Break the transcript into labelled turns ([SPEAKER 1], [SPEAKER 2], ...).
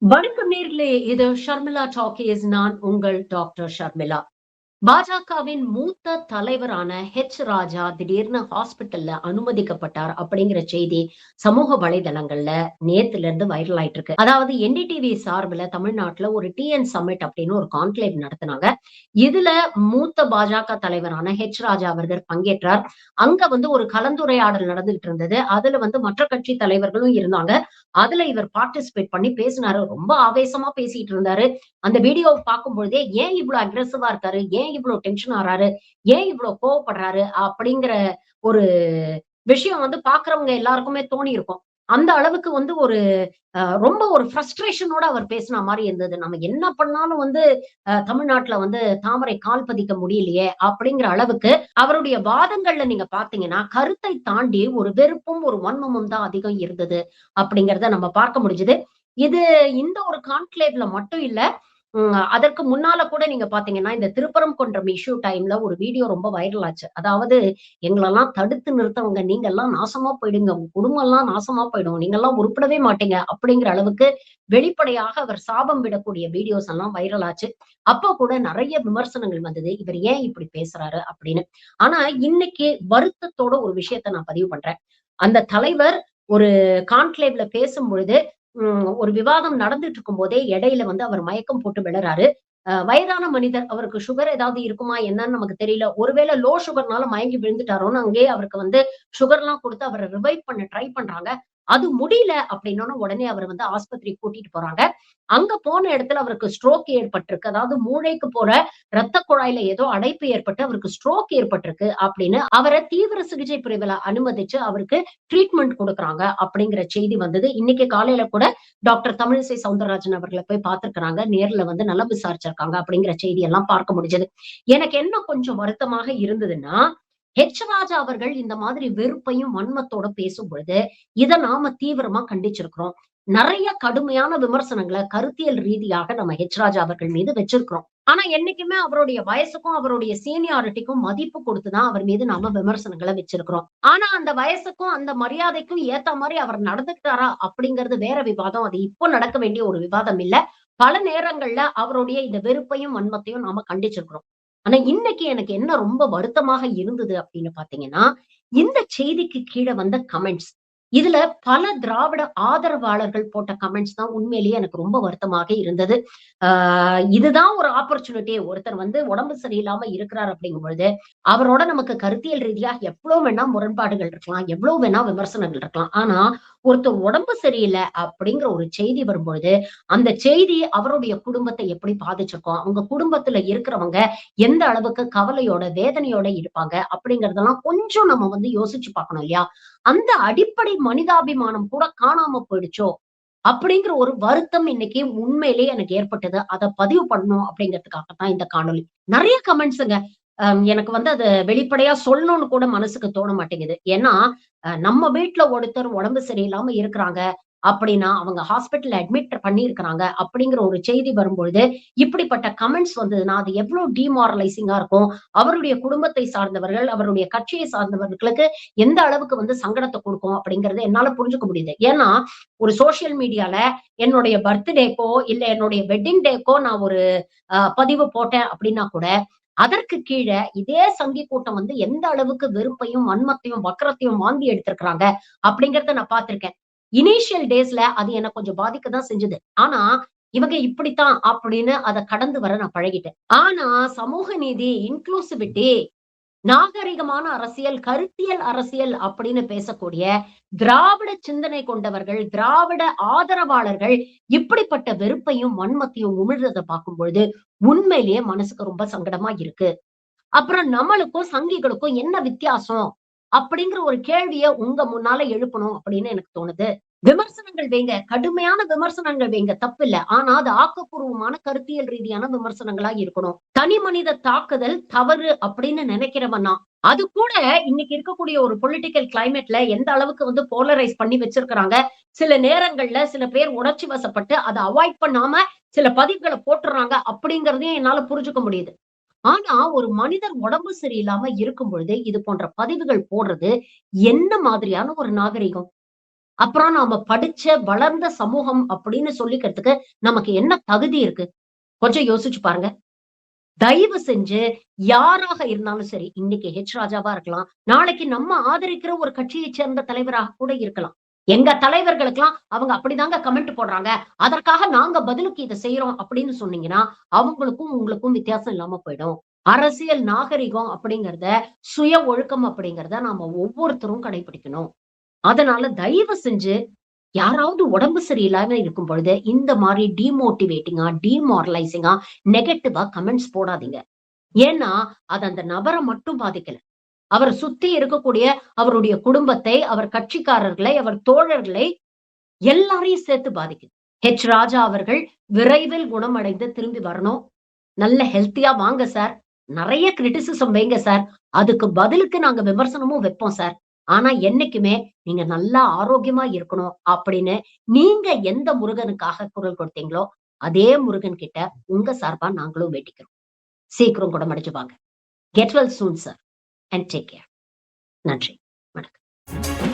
[SPEAKER 1] வணக்கம் நேர்களே, இது ஷர்மிளா டாக்கீஸ். நான் உங்கள் டாக்டர் ஷர்மிளா. பாஜகவின் மூத்த தலைவரான ராஜா திடீர்னு ஹாஸ்பிட்டல்ல அனுமதிக்கப்பட்டார் அப்படிங்கிற செய்தி சமூக வலைதளங்கள்ல நேத்துல இருந்து வைரல் ஆயிட்டு இருக்கு. அதாவது என்டிடிவி சார்புல தமிழ்நாட்டுல ஒரு சம்மிட் அப்படின்னு ஒரு கான்க்ளேவ் நடத்தினாங்க. இதுல மூத்த பாஜக தலைவரான ராஜா அவர்கள் பங்கேற்றார். அங்க ஒரு கலந்துரையாடல் நடந்துகிட்டு இருந்தது. அதுல மற்ற கட்சி தலைவர்களும் இருந்தாங்க. அதுல இவர் பார்ட்டிசிபேட் பண்ணி பேசினாரு. ரொம்ப ஆவேசமா பேசிட்டு இருந்தாரு. அந்த வீடியோவ பார்க்கும் பொழுதே ஏன் இவ்வளவு அக்ரெசிவா இருக்காரு? ஏன் இவ்வளவு டென்ஷன் ஆறாரு? ஏன் இவ்வளவு கோவப்படுறாரு? அப்படிங்கிற ஒரு விஷயம் பார்க்கிறவங்க எல்லாருக்குமே தோணியிருக்கும். அந்த அளவுக்கு ஒரு ரொம்ப ஒரு ஃப்ரஸ்ட்ரேஷனோட அவர் பேசின மாரி இருந்தது. நம்ம என்ன பண்ணாலும் தமிழ்நாட்டுல தாமரை கால் பதிக்க முடியலையே அப்படிங்கிற அளவுக்கு அவருடைய வாதங்கள்ல நீங்க பார்த்தீங்கன்னா, கருத்தை தாண்டி ஒரு வெறுப்பும், ஒரு வன்மமும் தான் அதிகம் இருந்தது அப்படிங்கிறத நம்ம பார்க்க முடிஞ்சது. இது இந்த ஒரு கான்க்ளேவ்ல மட்டும் இல்ல. அதற்கு முன்னால கூட நீங்க பார்த்தீங்கன்னா, இந்த திருப்பரங்குன்றம் இஷ்யூ டைம்ல ஒரு வீடியோ ரொம்ப வைரல் ஆச்சு. அதாவது எங்களெல்லாம் தடுத்து நிறுத்தவங்க நீங்கல்லாம் நாசமா போயிடுங்க. உங்க குடும்பம்லாம் நாசமா போயிடும். நீங்கல்லாம் உருப்படவே மாட்டீங்க. அப்படிங்கிற அளவுக்கு வெளிப்படையாக அவர் சாபம் விடக்கூடிய வீடியோஸ் எல்லாம் வைரல் ஆச்சு. அப்ப கூட நெறைய விமர்சனங்கள் வந்தது. இவர் ஏன் இப்படி பேசுறாரு அப்படின்னு. ஆனா இன்னைக்கு வருத்தத்தோட ஒரு விஷயத்த நான் பதிவு பண்றேன். அந்த தலைவர் ஒரு கான்க்ளேவ்ல பேசும்பொழுது ஒரு விவாதம் நடந்துட்டு இருக்கும்போதே இடையில அவர் மயக்கம் போட்டு விழறாரு. வயதான மனிதர். அவருக்கு சுகர் ஏதாவது இருக்குமா என்னன்னு நமக்கு தெரியல. ஒருவேளை லோ சுகர்னால மயங்கி விழுந்துட்டாரோன்னு அங்கேயே அவருக்கு சுகர்லாம் குடுத்து அவர ரிவைவ் பண்ண ட்ரை பண்றாங்க. அது முடியல அப்படின்னோன உடனே அவர ஆஸ்பத்திரிக்கு கூட்டிட்டு போறாங்க. அங்க போன இடத்துல அவருக்கு ஸ்ட்ரோக் ஏற்பட்டிருக்கு. அதாவது மூளைக்கு போற ரத்த குழாயில ஏதோ அடைப்பு ஏற்பட்டு அவருக்கு ஸ்ட்ரோக் ஏற்பட்டிருக்கு அப்படின்னு அவர தீவிர சிகிச்சை பிரிவுல அனுமதிச்சு அவருக்கு ட்ரீட்மெண்ட் குடுக்குறாங்க அப்படிங்கிற செய்தி வந்தது. இன்னைக்கு காலையில கூட டாக்டர் தமிழிசை சவுந்தரராஜன் அவர்கள போய் பார்த்திருக்கிறாங்க. நேர்ல நலம் விசாரிச்சிருக்காங்க அப்படிங்கிற செய்தி எல்லாம் பார்க்க முடிஞ்சது. எனக்கு என்ன கொஞ்சம் வருத்தமாக இருந்ததுன்னா, ராஜா அவர்கள் இந்த மாதிரி வெறுப்பையும், வன்மத்தோட பேசும்பொழுது, இத நாம தீவிரமா கண்டிச்சிருக்கிறோம். நெறைய கடுமையான விமர்சனங்கள கருத்தியல் ரீதியாக நம்ம ராஜா அவர்கள் மீது வச்சிருக்கிறோம். ஆனா என்னைக்குமே அவருடைய வயசுக்கும், அவருடைய சீனியாரிட்டிக்கும் மதிப்பு குடுத்து தான் அவர் மீது நாம விமர்சனங்கள வச்சிருக்கிறோம். ஆனா அந்த வயசுக்கும், அந்த மரியாதைக்கும் ஏத்த மாரி அவர் நடந்துக்கிட்டாரா அப்படிங்கிறது வேற விவாதம். அது இப்போ நடக்க வேண்டிய ஒரு விவாதம் இல்ல. பல நேரங்கள்ல அவருடைய இந்த வெறுப்பையும், வன்மத்தையும் நாம கண்டிச்சிருக்கிறோம். ஆனா இன்னைக்கு எனக்கு என்ன ரொம்ப வருத்தமாக இருந்தது அப்படின்னு பார்த்தீங்கன்னா, இந்த செய்திக்கு கீழ வந்த கமெண்ட்ஸ். இதுல பல திராவிட ஆதரவாளர்கள் போட்ட கமெண்ட்ஸ் தான் உண்மையிலேயே எனக்கு ரொம்ப வருத்தமாக இருந்தது. ஆ இதுதான் ஒரு ஆப்பர்ச்சுனிட்டி. ஒருத்தர் உடம்பு சரியில்லாம இருக்கிறார் அப்படிங்கும் பொழுது, அவரோட நமக்கு கருத்தியல் ரீதியா எவ்ளோ வேணா முரண்பாடுகள் இருக்கலாம். எவ்ளோ வேணா விமர்சனங்கள் இருக்கலாம். ஆனா, ஒருத்தர் உடம்பு சரியில்ல அப்படிங்கிற ஒரு செய்தி வரும்பொழுது, அந்த செய்தி அவருடைய குடும்பத்தை எப்படி பாதிச்சிருக்கும்? அவங்க குடும்பத்துல இருக்கிறவங்க எந்த அளவுக்கு கவலையோட, வேதனையோட இருப்பாங்க அப்படிங்கிறதெல்லாம் கொஞ்சம் நம்ம யோசிச்சு பார்க்கணும் இல்லையா? அந்த அடிப்படை மனிதாபிமானம் கூட காணாம போயிடுச்சோ! அப்படிங்கிற ஒரு வருத்தம் இன்னைக்கு உண்மையிலேயே எனக்கு ஏற்பட்டது. அத பதிவு பண்ணணும் அப்படிங்கிறதுக்காக தான் இந்த காணொளி. நெறைய கமெண்ட்ஸுங்க. எனக்கு அத வெளிப்படையா சொல்லணும்னு கூட மனசுக்கு தோண மாட்டேங்குது. ஏன்னா, நம்ம வீட்ல ஒருத்தர் உடம்பு சரியில்லாம இருக்கிறாங்க அப்படின்னா, அவங்க ஹாஸ்பிட்டல்ல அட்மிட் பண்ணியிருக்கிறாங்க அப்படிங்கிற ஒரு செய்தி வரும்பொழுது, இப்படிப்பட்ட கமெண்ட்ஸ் வந்ததுன்னா, அது எவ்ளோ டிமாரலைசிங்கா இருக்கும். அவருடைய குடும்பத்தை சார்ந்தவர்கள், அவருடைய கட்சியை சார்ந்தவர்களுக்கு எந்த அளவுக்கு சங்கடத்த குடுக்கும் அப்படிங்கிறத என்னால புரிஞ்சுக்க முடியுது. ஏன்னா, ஒரு சோசியல் மீடியால என்னுடைய பர்த்டேக்கோ, இல்ல என்னுடைய வெட்டிங் டேக்கோ நான் ஒரு பதிவு போட்டேன் அப்படின்னா கூட, அதற்கு கீழ இதே சங்கி கூட்டம் எந்த அளவுக்கு வெறுப்பையும், வன்மத்தையும், வக்கரத்தையும் வாந்தி எடுத்திருக்கிறாங்க அப்படிங்கிறத நான் பார்த்திருக்கேன். இனிஷியல் டேஸ்ல அது என்ன கொஞ்சம் பாதிக்க தான் செஞ்சது. ஆனா, இவங்க இப்படித்தான் அப்படின்னு அத கடந்து வர நான் பழகிட்டேன். ஆனா, சமூக நீதி, இன்க்ளூசிவிட்டி, நாகரிகமான அரசியல், கருத்தியல் அரசியல் அப்படின்னு பேசக்கூடிய திராவிட சிந்தனை கொண்டவர்கள், திராவிட ஆதரவாளர்கள் இப்படிப்பட்ட வெறுப்பையும், வன்மத்தையும் உமிழ்றத பார்க்கும் பொழுது, உண்மையிலேயே மனசுக்கு ரொம்ப சங்கடமா இருக்கு. அப்புறம் நம்மளுக்கும், சங்கிகளுக்கும் என்ன வித்தியாசம்? அப்படிங்கிற ஒரு கேள்விய உங்க முன்னால எழுப்பணும் அப்படின்னு எனக்கு தோணுது. விமர்சனங்கள் வைங்க. கடுமையான விமர்சனங்கள் வைங்க. தப்பில்ல. ஆனா அது ஆக்கப்பூர்வமான கருத்தியல் ரீதியான விமர்சனங்களா இருக்கணும். தனி மனித தாக்குதல் தவறு அப்படின்னு நினைக்கிறவன் நான். அது கூட இன்னைக்கு இருக்கக்கூடிய ஒரு பொலிட்டிக்கல் கிளைமேட்ல எந்த அளவுக்கு போலரைஸ் பண்ணி வச்சிருக்கிறாங்க. சில நேரங்கள்ல சில பேர் உணர்ச்சி வசப்பட்டு அத அவாய்ட் பண்ணாம சில பதிவுகள போட்டுர்றாங்க அப்படிங்கிறதையும் என்னால புரிஞ்சுக்க முடியுது. ஆனா, ஒரு மனிதர் உடம்பு சரியில்லாம இருக்கும் பொழுது, இது போன்ற பதிவுகள் போடுறது என்ன மாதிரியான ஒரு நாகரிகம்? அப்புறம் நாம படிச்ச வளர்ந்த சமூகம் அப்படின்னு சொல்லிக்கிறதுக்கு நமக்கு என்ன தகுதி இருக்கு? கொஞ்சம் யோசிச்சு பாருங்க. தயவு செஞ்சு யாராக இருந்தாலும் சரி, இன்னைக்கு ஹெச் ராஜாவா இருக்கலாம். நாளைக்கு நம்ம ஆதரிக்கிற ஒரு கட்சியைச் சேர்ந்த தலைவராக கூட இருக்கலாம். எங்க தலைவர்களுக்கெல்லாம் அவங்க அப்படிதாங்க கமெண்ட் போடுறாங்க. அதற்காக நாங்க பதிலுக்கு இத செய்றோம் அப்படின்னு சொன்னீங்கன்னா, அவங்களுக்கும் உங்களுக்கும் வித்தியாசம் இல்லாம போயிடும். அரசியல் நாகரிகம் அப்படிங்கிறத, சுய ஒழுக்கம் அப்படிங்கிறத நாம ஒவ்வொருத்தரும் கடைபிடிக்கணும். அதனால தயவு செஞ்சு யாராவது உடம்பு சரியில்லாம இருக்கும் பொழுது, இந்த மாரி டிமோட்டிவேட்டிங்கா, டிமாரலைசிங்கா, நெகட்டிவா கமெண்ட்ஸ் போடாதீங்க. ஏன்னா, அது அந்த நபர மட்டும் பாதிக்கல. அவர சுத்தி இருக்கக்கூடிய அவருடைய குடும்பத்தை, அவர் கட்சிக்காரர்களை, அவர் தோழர்களை எல்லாரையும் சேர்த்து பாதிக்குது. ஹெச். ராஜா அவர்கள் விரைவில் குணமடைந்து திரும்பி வரணும். நல்ல ஹெல்த்தியா வாங்க சார். நெறைய கிரிட்டிசிசம் வைங்க சார். அதுக்கு பதிலுக்கு நாங்க விமர்சனமும் வைப்போம் சார். ஆனா என்னைக்குமே நீங்க நல்லா ஆரோக்கியமா இருக்கணும் அப்படின்னு நீங்க எந்த முருகனுக்காக குரல் கொடுத்தீங்களோ, அதே முருகன் கிட்ட உங்க சார்பா நாங்களும் வேண்டிக்கிறோம். சீக்கிரம் குணமடைஞ்சு வாங்க. Get well soon sir and take care. நன்றி. வணக்கம்.